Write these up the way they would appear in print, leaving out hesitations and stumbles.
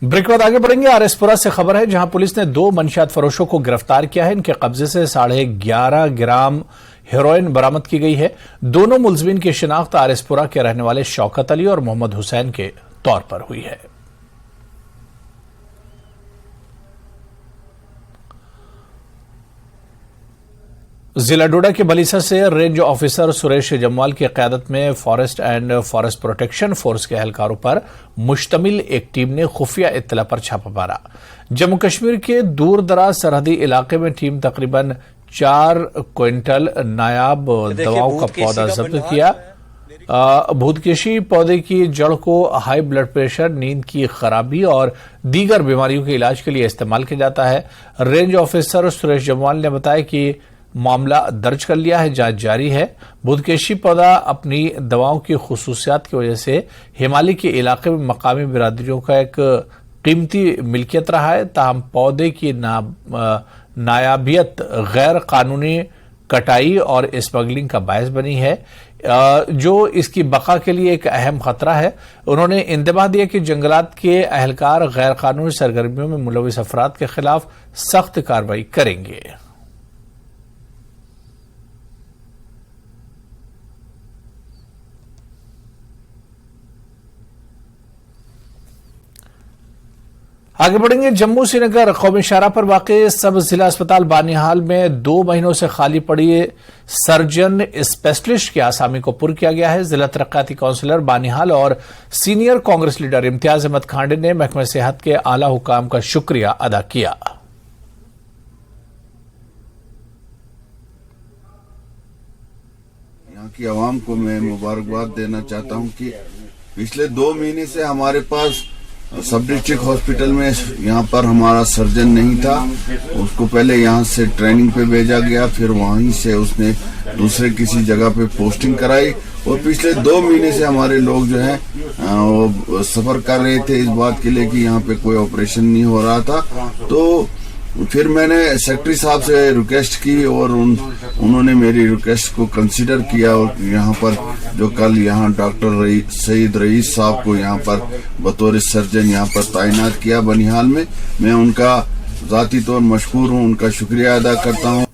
Break बाद आगे बढ़ेंगे। आरएसपुरा से खबर है, जहां पुलिस ने 2 मंशियात फरोशों को गिरफ्तार किया है। इनके कब्जे से 11.5 ग्राम हेरोइन बरामद की गई है। दोनों मुलजिमीन की शिनाख्त आरएसपुरा के रहने वाले शौकत अली और मोहम्मद हुसैन के तौर पर हुई है। जिला डोडा के बलीसा से रेंज ऑफिसर सुरेश जम्वाल की क़यादत में forest and forest protection force के एहलकारों पर मुश्तमिल एक टीम ने खुफिया इत्तला पर छापा मारा। जम्मू कश्मीर के दूर दराज सरहदी इलाके में टीम तकरीबन 4 क्विंटल नायाब दवाओं का पौधा जब्त किया। भूतकेशी पौधे की जड़ को हाई ब्लड प्रेशर, नींद की खराबी और दीगर बीमारियों के इलाज के लिए इस्तेमाल किया जाता है। रेंज ऑफिसर सुरेश जम्वाल ने बताया कि मामला दर्ज कर लिया है, जांच जारी है। भूतकेशी पौधा अपनी दवाओं की खुसूसियात की वजह से हिमालय के इलाके में मकामी बिरादरियों का एक कीमती मिल्कियत रहा है। ताहम पौधे की नायाबियत गैर कानूनी कटाई और स्मगलिंग का बायस बनी है, जो इसकी बका के लिए एक अहम खतरा है। उन्होंने इंतबाह दिया कि जंगलात के एहलकार गैर कानूनी सरगर्मियों में मुलविस अफराद के खिलाफ सख्त कार्रवाई करेंगे। आगे बढ़ेंगे। जम्मू श्रीनगर कौमी शाहराह पर वाक़े सब जिला अस्पताल बानिहाल में 2 महीनों से खाली पड़ी सर्जन स्पेशलिस्ट की आसामी को पुर किया गया है। जिला तरक्याती काउंसिलर बानिहाल और सीनियर कांग्रेस लीडर इम्तियाज अहमद खांडे ने महकमा सेहत के आला हुकाम का शुक्रिया अदा किया। यहाँ की आवाम को मैं मुबारकबाद देना चाहता हूँ कि पिछले 2 महीने से हमारे पास सब डिस्ट्रिक्ट हॉस्पिटल में यहाँ पर हमारा सर्जन नहीं था। उसको पहले यहाँ से ट्रेनिंग पे भेजा गया, फिर वहीं से उसने दूसरे किसी जगह पे पोस्टिंग कराई और पिछले 2 महीने से हमारे लोग जो है वो सफर कर रहे थे इस बात के लिए कि यहाँ पे कोई ऑपरेशन नहीं हो रहा था। तो फिर मैंने सेक्रेटरी साहब से रिक्वेस्ट की और उन्होंने मेरी रिक्वेस्ट को कंसीडर किया और यहाँ पर जो कल यहाँ डॉक्टर सईद रईस साहब को यहाँ पर बतौर सर्जन यहाँ पर तैनात किया बनिहाल में, मैं उनका जाती तौर मशहूर हूँ, उनका शुक्रिया अदा करता हूँ।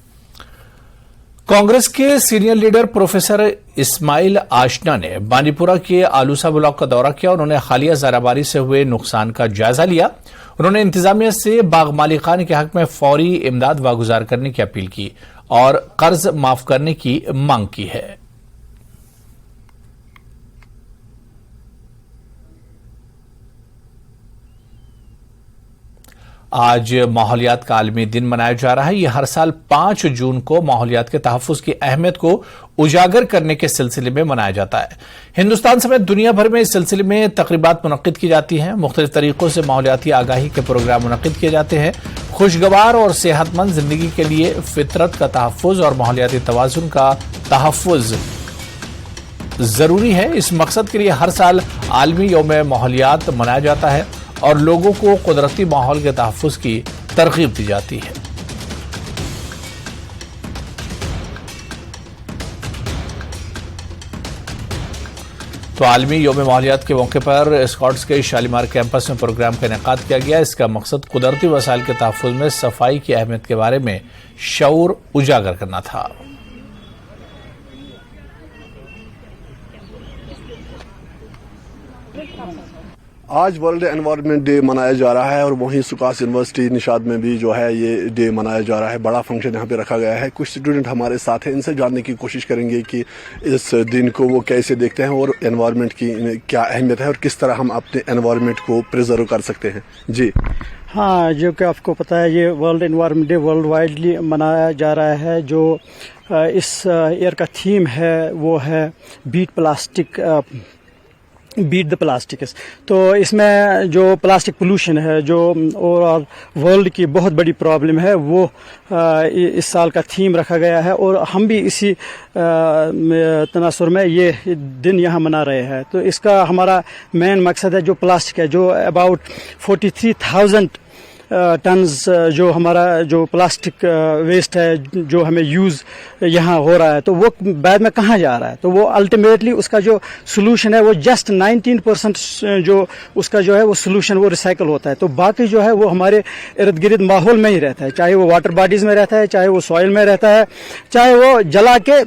कांग्रेस के सीनियर लीडर प्रोफेसर इस्माइल आशना ने बांडीपुरा के आलूसा ब्लॉक का दौरा किया। उन्होंने हालिया ज़राबारी से हुए नुकसान का जायजा लिया। उन्होंने इंतजामिया से बाग मालिकान के हक में फौरी इमदाद वागुजार करने की अपील की और कर्ज माफ करने की मांग की है। आज माहौलियात का आलमी दिन मनाया जा रहा है। यह हर साल 5 जून को माहौलियात के तहफ़्फ़ुज़ की अहमियत को उजागर करने के सिलसिले में मनाया जाता है। हिंदुस्तान समेत दुनिया भर में इस सिलसिले में तकरीबात मुनक्किद की जाती हैं। मुख्तलिफ तरीकों से माहौलियाती आगाही के प्रोग्राम मुनक्किद किए जाते हैं। खुशगवार और सेहतमंद जिंदगी के लिए फितरत का तहफ़्फ़ुज़ और माहौलियाती तवाज़ुन का तहफ़्फ़ुज़ जरूरी है। इस मकसद के लिए हर साल आलमी यौम माहौलियात मनाया जाता है और लोगों को कुदरती माहौल के तहफ़्फ़ुज़ की तरग़ीब दी जाती है। तो आलमी यौम माहौलियात के मौके पर स्कॉट्स के शालीमार कैंपस में प्रोग्राम का इनेकाद किया गया। इसका मकसद कुदरती वसाइल के तहफ़्फ़ुज़ में सफाई की अहमियत के बारे में शऊर उजागर करना था। आज वर्ल्ड एनवायरनमेंट डे मनाया जा रहा है और वहीं सुकास यूनिवर्सिटी निशाद में भी जो है ये डे मनाया जा रहा है। बड़ा फंक्शन यहाँ पे रखा गया है। कुछ स्टूडेंट हमारे साथ हैं, इनसे जानने की कोशिश करेंगे कि इस दिन को वो कैसे देखते हैं और एनवायरनमेंट की क्या अहमियत है और किस तरह हम अपने एनवायरनमेंट को प्रिजर्व कर सकते हैं। जी हाँ, जो कि आपको पता है ये world environment day world widely मनाया जा रहा है। जो इस ईयर का थीम है वो है बीट द प्लास्टिक। तो इसमें जो प्लास्टिक पोल्यूशन है, जो ओवरऑल वर्ल्ड की बहुत बड़ी प्रॉब्लम है, वो इस साल का थीम रखा गया है और हम भी इसी तनासुर में ये दिन यहाँ मना रहे हैं। तो इसका हमारा मेन मकसद है जो प्लास्टिक है, जो अबाउट 43,000 टन्स जो हमारा जो प्लास्टिक वेस्ट है जो हमें यूज़ यहाँ हो रहा है, तो वो बाद में कहाँ जा रहा है? तो वो अल्टीमेटली उसका जो सोल्यूशन है वो जस्ट 19% जो उसका जो है वो सोल्यूशन वो रिसाइकल होता है। तो बाकी जो है वो हमारे इर्द गिर्द माहौल में ही रहता है, चाहे वो वाटर बॉडीज़ में रहता है, चाहे वो सॉइल में रहता है, चाहे वो जला के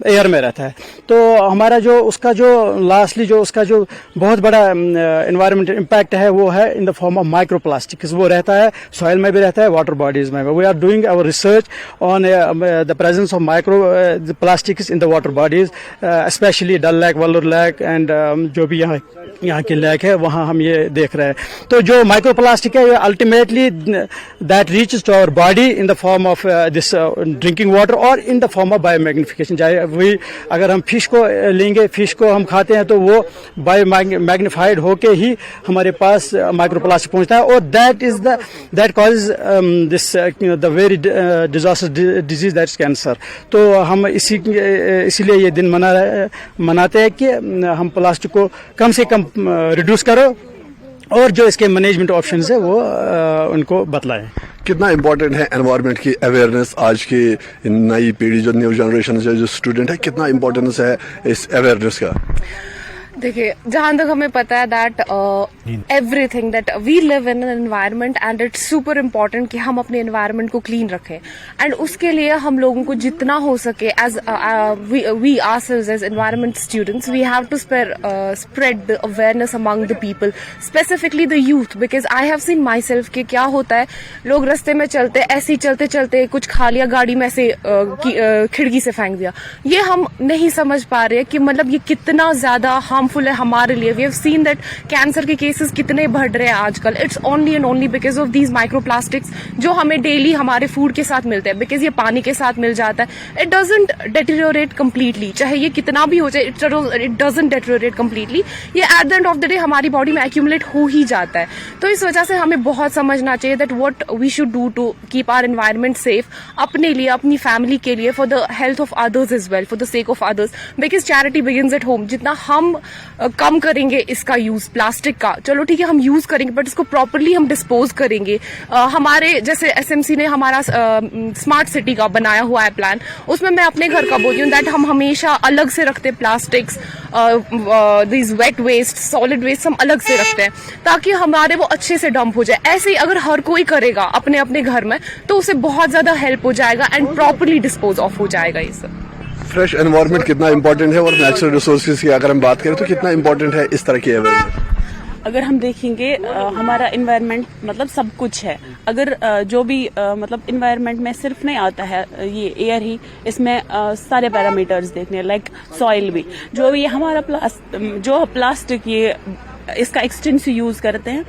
एयर में रहता है। तो हमारा जो उसका जो लास्टली जो उसका जो बहुत बड़ा एनवायरमेंटल इम्पैक्ट है वो है in the form of micro plastics. वो रहता है सॉइल में भी रहता है, वाटर बॉडीज में। We are doing our research on the presence of micro plastics in the water bodies, specially Dal lake, Wular lake and जो भी यहाँ के लेक है वहाँ हम ये देख रहे हैं। तो जो माइक्रो प्लास्टिक है ultimately that reaches to our body in the form of this drinking water और in the form of biomagnification. चाहे वही अगर हम फिश को लेंगे, फिश को हम खाते हैं तो वो बायो मैग्नीफाइड होके ही हमारे पास माइक्रो प्लास्टिक पहुंचता है, और that cause this the very disaster disease that is cancer. तो हम इसीलिए ये दिन मनाते हैं कि हम प्लास्टिक को कम से कम रिड्यूस करो और जो इसके मैनेजमेंट ऑप्शंस है वो उनको बतलाएं। कितना इम्पोर्टेंट है एनवायरनमेंट की अवेयरनेस? आज की नई पीढ़ी जो न्यू जनरेशन है, जो स्टूडेंट है, कितना इम्पोर्टेंस है इस अवेयरनेस का? देखिए, जहां तक हमें पता है that everything that we live in an environment and it's super important कि हम अपने एनवायरनमेंट को क्लीन रखें। एंड उसके लिए हम लोगों को जितना हो सके as we ourselves as environment students we have to spread the awareness among the people, specifically the youth, because I have seen myself कि क्या होता है, लोग रास्ते में चलते ऐसे ही चलते चलते कुछ खा लिया, गाड़ी में ऐसे खिड़की से फेंक दिया। ये हम नहीं समझ पा रहे कि मतलब ये कितना ज्यादा हार्मफुल है हमारे लिए। We have seen that cancer के केसेस कितने बढ़ रहे हैं आजकल। It's only and only because of these micro plastics जो हमें डेली हमारे फूड के साथ मिलते हैं, बिकॉज ये पानी के साथ मिल जाता है। इट डजंट डेटेरियोरेट कम्प्लीटली, चाहे ये कितना भी हो जाए, इट डजंट डेटेरियोरेट कम्प्लीटली। ये at the end of the day हमारी बॉडी में एक्यूमुलेट हो ही जाता है। तो इस वजह से हमें बहुत समझना चाहिए that what we should do to keep our environment safe, अपने लिए, अपनी फैमिली के लिए, for the health of others as well, for the sake of others, because charity begins at home. जितना हम कम करेंगे इसका यूज प्लास्टिक का, चलो ठीक है हम यूज करेंगे, बट इसको प्रॉपरली हम डिस्पोज करेंगे। हमारे जैसे एसएमसी ने हमारा स्मार्ट सिटी का बनाया हुआ है प्लान, उसमें मैं अपने घर का बोलती हूँ दैट हम हमेशा अलग से रखते हैं plastics, these wet waste, solid waste हम अलग से रखते हैं ताकि हमारे वो अच्छे से डंप हो जाए। ऐसे ही अगर हर कोई करेगा अपने अपने घर में तो उसे बहुत ज्यादा हेल्प हो जाएगा एंड प्रॉपरली डिस्पोज ऑफ हो जाएगा ये सब। फ्रेश एनवायरनमेंट कितना इम्पोर्टेंट है और नेचुरल रिसोर्सेज की अगर हम बात करें तो कितना इम्पोर्टेंट है इस तरह की अवेयरनेस? अगर हम देखेंगे हमारा इन्वायरमेंट मतलब सब कुछ है। अगर जो भी मतलब इन्वायरमेंट में सिर्फ नहीं आता है ये एयर ही, इसमें सारे पैरामीटर्स देखने हैं, लाइक सॉइल भी, जो ये हमारा जो प्लास्टिक ये इसका एक्सटेंसिव यूज करते हैं,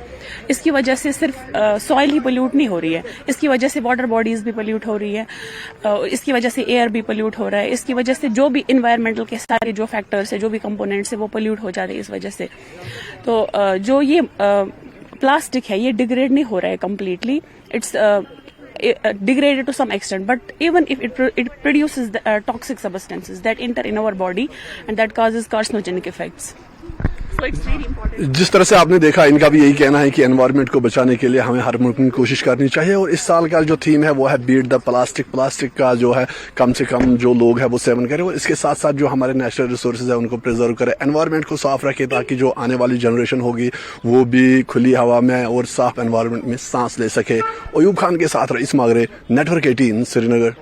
इसकी वजह से सिर्फ सॉइल ही पोल्यूट नहीं हो रही है, इसकी वजह से वाटर बॉडीज भी पोल्यूट हो रही है, इसकी वजह से एयर भी पोल्यूट हो रहा है, इसकी वजह से जो भी इन्वायरमेंटल के सारे जो फैक्टर्स है, जो भी कंपोनेंट्स है वो पोल्यूट हो जा रहे हैं इस वजह से। तो जो ये प्लास्टिक है ये डिग्रेड नहीं हो रहा है completely, it's degraded to some extent, but even if it produces toxic substances that enter in our body and that causes carcinogenic effects. So it's very important. जिस तरह से आपने देखा, इनका भी यही कहना है कि एनवायरनमेंट को बचाने के लिए हमें हर मुमकिन कोशिश करनी चाहिए, और इस साल का जो थीम है वो है बीट द प्लास्टिक का जो है कम से कम जो लोग हैं वो सेवन करें, और इसके साथ साथ जो हमारे नेचुरल रिसोर्सेज है उनको प्रिजर्व करें, एनवायरनमेंट को साफ रखें ताकि जो आने वाली जनरेशन होगी वो भी खुली हवा में और साफ एनवायरनमेंट में सांस ले सके। अयूब खान के साथ रईस मागरे, नेटवर्क 18 श्रीनगर।